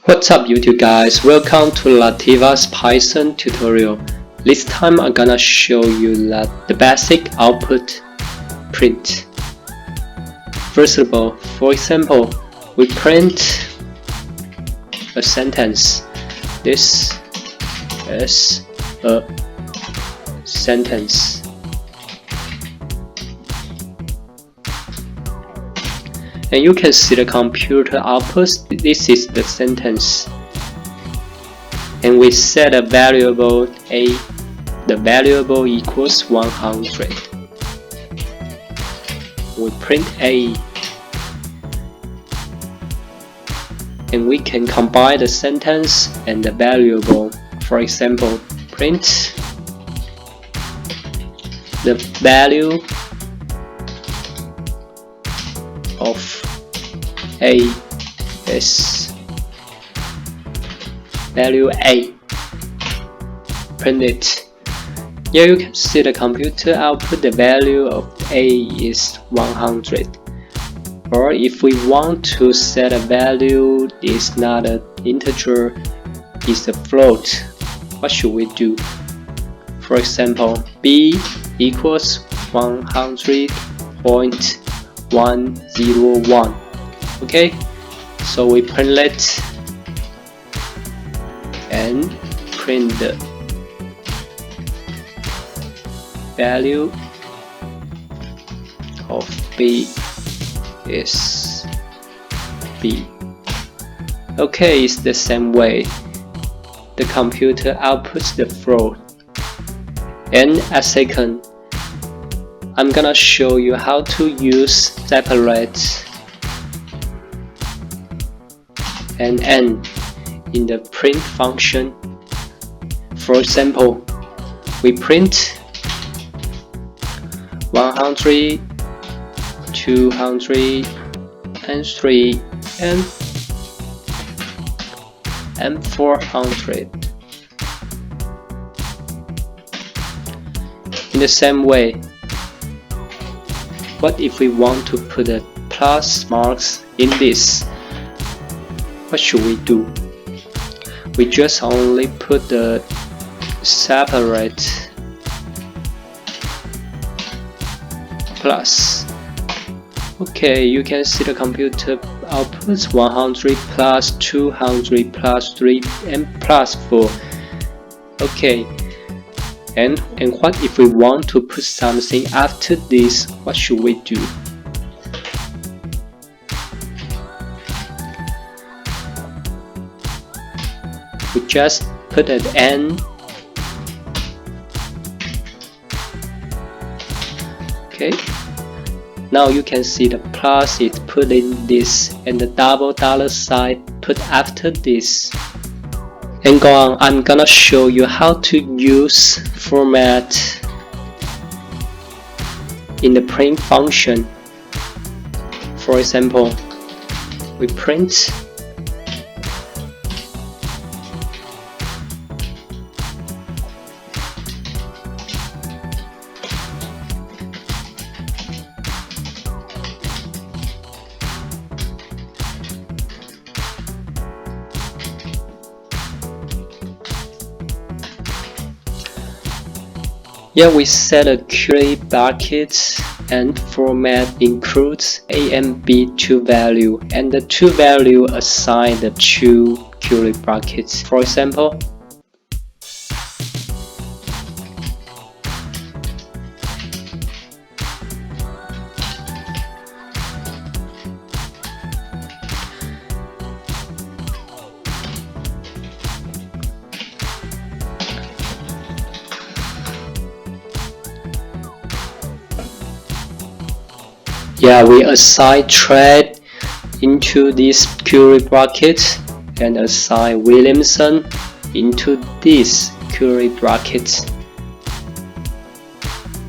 What's up YouTube guys, welcome to Lativa's Python tutorial. This time I'm gonna show you the basic output print. First of all, for example, we print a sentence. This is a sentence. And you can see the computer outputs. This is the sentence. And we set a variable a. The variable equals 100. We print a. And we can combine the sentence and the variable. For example, print the value of a is value a. Print it. Here you can see the computer output the value of a is 100. Or if we want to set a value is not an integer, is a float, what should we do? For example, b equals 100.101. Okay, so we print it and print the value of b is b. Okay, it's the same way the computer outputs the float. And a second, I'm gonna show you how to use separate and end in the print function. For example, we print 100, 200, and 3, and 400. In the same way, what if we want to put a plus marks in this? What should we do? We just only put the separate plus. Okay, you can see the computer outputs 100 plus 200 plus 3 and plus 4. Okay, and what if we want to put something after this? What should we do? We just put an N. Okay, now you can see the plus is put in this and the double dollar sign put after this. And go on, I'm gonna show you how to use format in the print function. For example, we print Here we set a curly bracket and format includes a and b two value, and the two value assign the two curly brackets. For example, we assign thread into this curly bracket and assign Williamson into this curly bracket.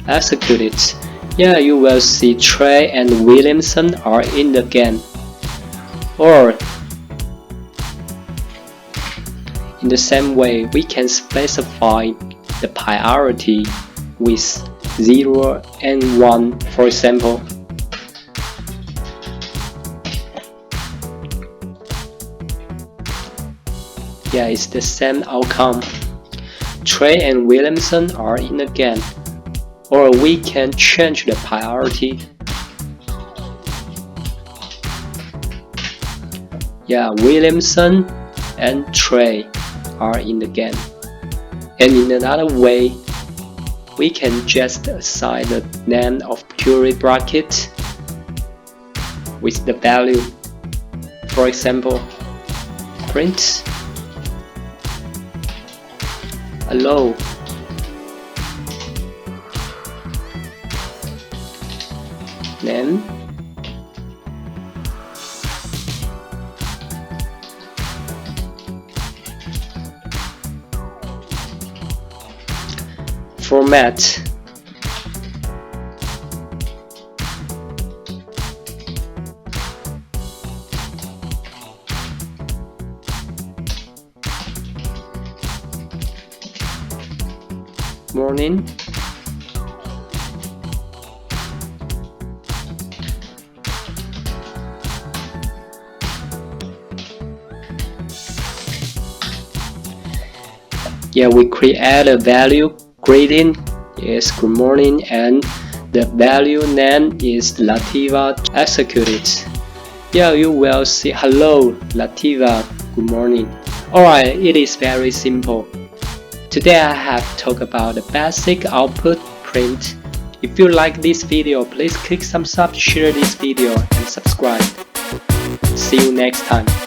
Execute it. You will see Trey and Williamson are in the game. Or in the same way, we can specify the priority with 0 and 1, for example. Yeah, it's the same outcome. Trey and Williamson are in again, or we can change the priority. Yeah, Williamson and Trey are in the game. And in another way, we can just assign the name of curly bracket with the value. For example, print allow name format morning yeah, we create a value greeting is good morning and the value name is Lativa executed. Yeah, you will see hello Lativa, good morning. Alright, it is very simple. Today I have talked about the basic output print. If you like this video, please click thumbs up, share this video and subscribe. See you next time.